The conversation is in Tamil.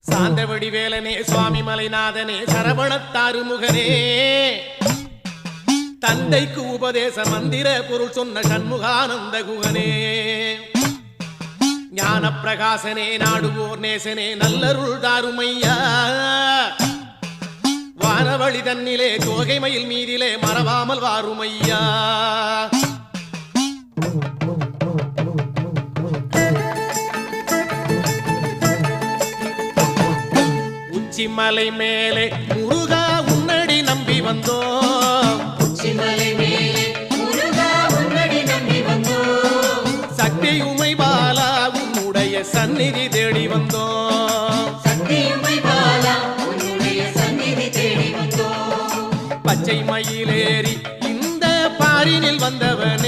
சாந்தவடி வேலனே சுவாமி மலைநாதனே சரவணத்தாறு முகனே தந்தைக்கு உபதேச மந்திர பொருள் சொன்ன சண்முகானந்த குகனே ஞான பிரகாசனே நாடுவோர் நேசனே நல்லருள் தாருமையா வானவழி தன்னிலே தோகை மயில் மீதிலே மறவாமல் வாருமையா உச்சிமலை மேலே முருகா உன்னடி நம்பி வந்தோம் உச்சிமலை மேலே முருகா உன்னடி நம்பி வந்தோம் சக்தியுமை பாலா உன்னுடைய சந்நிதி தேடி வந்தோம் சக்தியுமை பாலா உன்னுடைய சந்நிதி தேடி வந்தோம் பச்சை மயிலேறி இந்த பாரினில் வந்தவன்